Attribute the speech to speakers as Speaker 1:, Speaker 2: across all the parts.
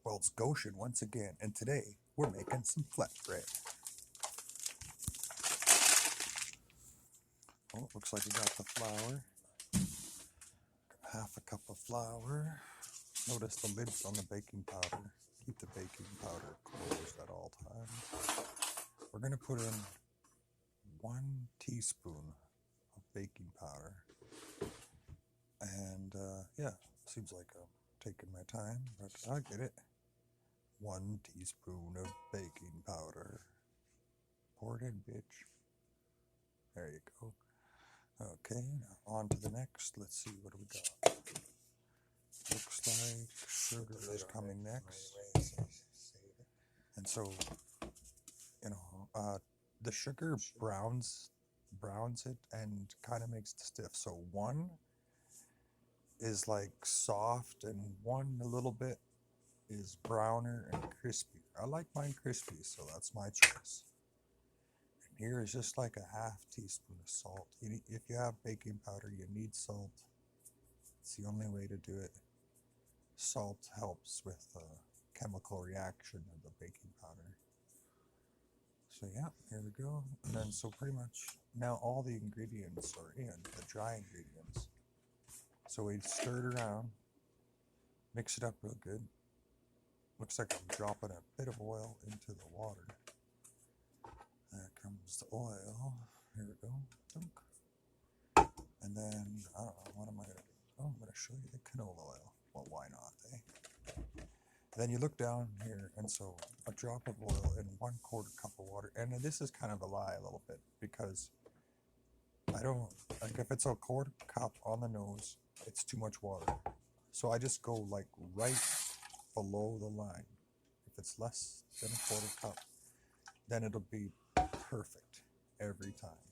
Speaker 1: Well, it's Gocian once again, and today we're making some flatbread. Oh, looks like we got the flour. Got half a cup of flour. Notice the lid's on the baking powder. Keep the baking powder closed at all times. We're going to put in 1 teaspoon of baking powder. And yeah, seems like I'm taking my time, but I get it. 1 teaspoon of baking powder. Pour it in, bitch. There you go. Okay, now on to the next. Let's see, what do we got? Looks like sugar is coming next. And so, the sugar browns it and kind of makes it stiff. So 1 is like soft and 1 a little bit is browner and crispy. I like mine crispy, so that's my choice. And here is just like a half teaspoon of salt. If you have baking powder, you need salt. It's the only way to do it. Salt helps with the chemical reaction of the baking powder. So yeah, here we go. And then so pretty much now all the ingredients are in, the dry ingredients. So we stir it around, mix it up real good. Looks like I'm dropping a bit of oil into the water. There comes the oil. Here we go. And then, I don't know, what am I going to do? Oh, I'm going to show you the canola oil. Well, why not, eh? Then you look down here, and so a drop of oil in 1/4 cup of water. And this is kind of a lie a little bit, because I don't, like if it's a 1/4 cup on the nose, it's too much water. So I just go like right below the line. If it's less than a 1/4 cup, then it'll be perfect every time.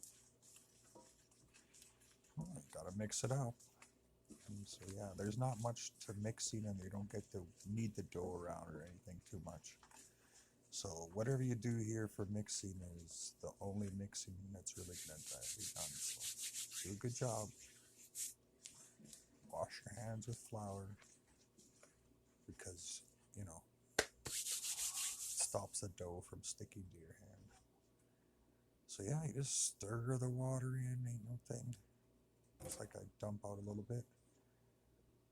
Speaker 1: Oh, gotta mix it up. And so yeah, there's not much to mixing, and you don't get to knead the dough around or anything too much. So whatever you do here for mixing is the only mixing that's really gonna be done. So do a good job. Wash your hands with flour, because it stops the dough from sticking to your hand. So yeah, you just stir the water in, ain't no thing. It's like I dump out a little bit.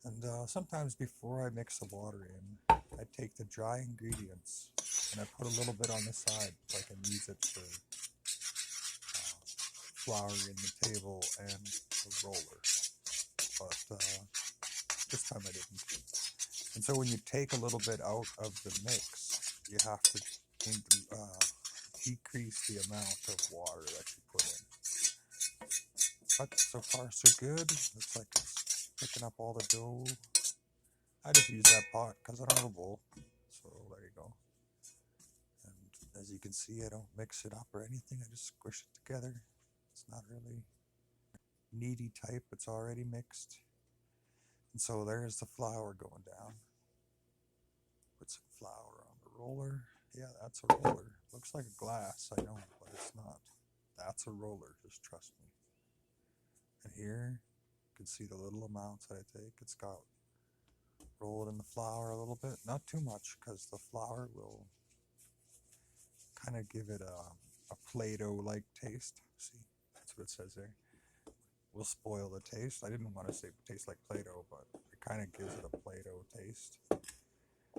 Speaker 1: And sometimes before I mix the water in, I take the dry ingredients and I put a little bit on the side so I can use it for flouring the table and the roller. But this time I didn't. And so when you take a little bit out of the mix, you have to decrease the amount of water that you put in. But so far so good. Looks like it's picking up all the dough. I just use that pot because I don't have a bowl. So there you go. And as you can see, I don't mix it up or anything. I just squish it together. It's not really kneady type. It's already mixed. And so there's the flour going down. Put some flour on the roller. Yeah, that's a roller. Looks like a glass, I know, but it's not. That's a roller, just trust me. And here, you can see the little amounts that I take. It's got rolled in the flour a little bit. Not too much, because the flour will kind of give it a Play-Doh-like taste. See, that's what it says there. Will spoil the taste. I didn't want to say it tastes like Play-Doh, but it kind of gives it a Play-Doh taste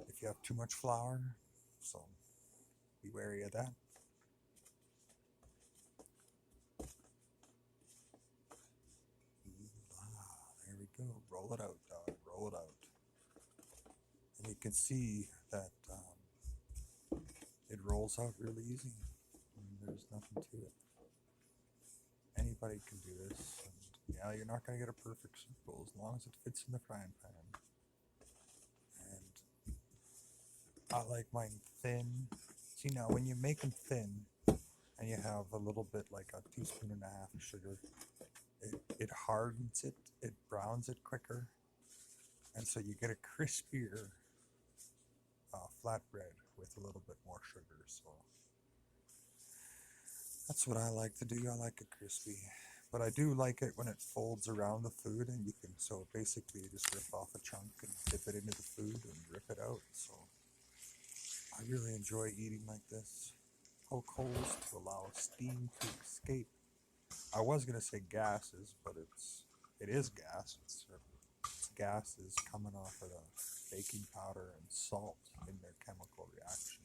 Speaker 1: if you have too much flour. So be wary of that. There we go. Roll it out, dog. Roll it out. And you can see that it rolls out really easy. There's nothing to it. Anybody can do this. And yeah, you're not going to get a perfect circle as long as it fits in the frying pan. And I like mine thin. See, now when you make them thin and you have a little bit, like a teaspoon and a half of sugar, it hardens it, it browns it quicker, and so you get a crispier flatbread with a little bit more sugar. So that's what I like to do. I like it crispy, but I do like it when it folds around the food, and so basically you just rip off a chunk and dip it into the food and rip it out. So I really enjoy eating like this. Poke holes to allow steam to escape. I was gonna say gases, but it is gas. It's gases coming off of the baking powder and salt in their chemical reaction.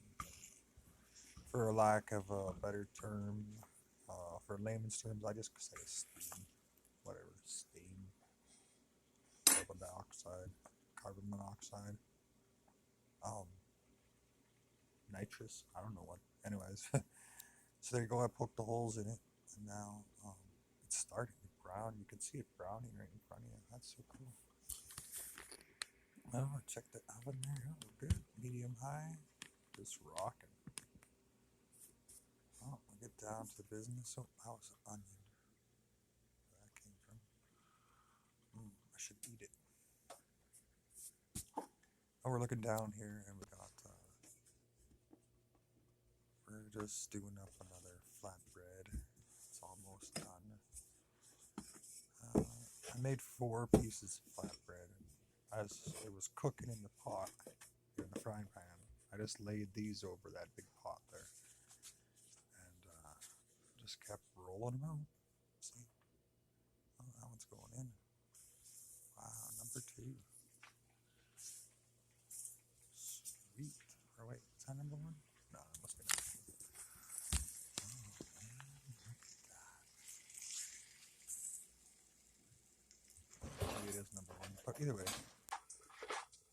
Speaker 1: For a lack of a better term, for layman's terms, I just say steam. Whatever, steam, carbon monoxide, um, nitrous. I don't know what. Anyways, so there you go. I poked the holes in it, and now it's starting to brown. You can see it browning right in front of you. That's so cool. Oh, check the oven there. Oh, good. Medium high. Just rocking. Oh, we'll get down to business. Oh, that was an onion. Where that came from. I should eat it. Oh, we're looking down here, and we're just doing up another flatbread. It's almost done. I made 4 pieces of flatbread, and as it was cooking in the pot, in the frying pan, I just laid these over that big pot there, and just kept rolling them out. See? Oh, that one's going in. Wow, number 2. Sweet. Or wait, is that number 1? No, that must be number 2. Oh, man, look at that. Maybe it is number 1. But either way,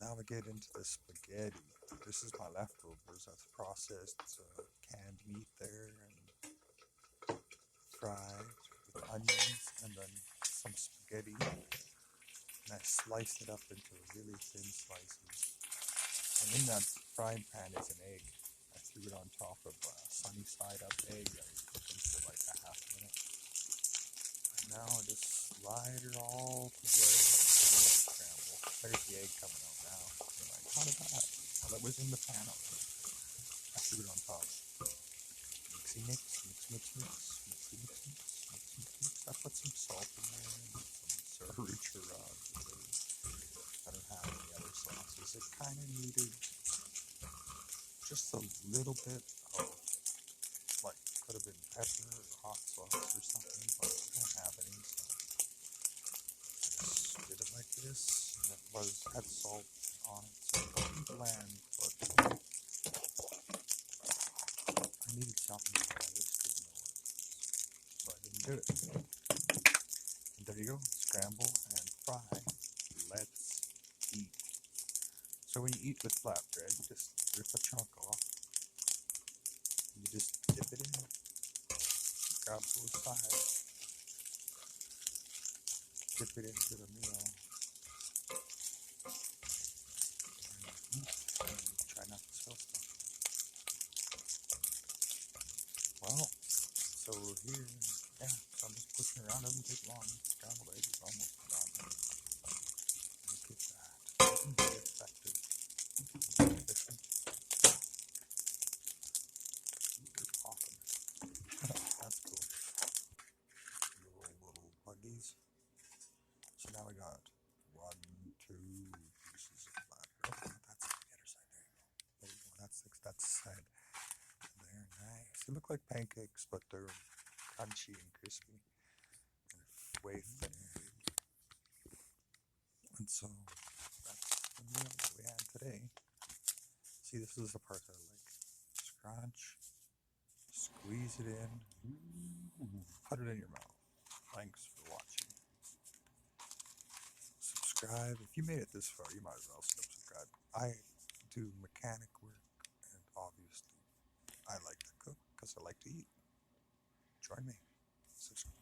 Speaker 1: now we get into the spaghetti. This is my leftovers. That's processed canned meat there and fried with onions and then some spaghetti. And I sliced it up into really thin slices. And in that frying pan is an egg. I threw it on top of a sunny side up egg that was cooking for like a half minute. And now I just slide it all together into a scramble. There's the egg coming out now. You're like, how did that? Well, it was in the pan already. I threw it on top. Mixy mix, mix, mix, mix, mixy mix, mix, mixy mix, mix. I put some salt in there and some sriracha. I don't have any other sauces. It kind of needed just a little bit of, like, could have been pepper or hot sauce or something, but I don't have any, so I just did it like this, and it had salt on it, so it wasn't bland, but I needed something that I just didn't know what it was, so I didn't do it. And there you go, scramble and fry. Let's eat. So when you eat with flatbread, you just rip a chunk off, and you just dip it in, grab both sides, dip it into the meal, and eat, and try not to spill stuff. Well, so here, yeah, so I'm just pushing it around, it doesn't take long. Scrambled egg is almost done. Look at that. Very effective. Very efficient. You're popping. That's cool. Little buggies. So now we got 1, 2 pieces of flatbread. Oh, that's the other side. There you go. That's the side. They're nice. They look like pancakes, but they're crunchy and crispy. And they're way thinner. And so that's the meal that we had today. See, this is the part that I like. Scrunch, squeeze it in, put it in your mouth. Thanks for watching. Subscribe. If you made it this far, you might as well subscribe. I do mechanic work, and obviously I like to cook because I like to eat. Join me. Subscribe.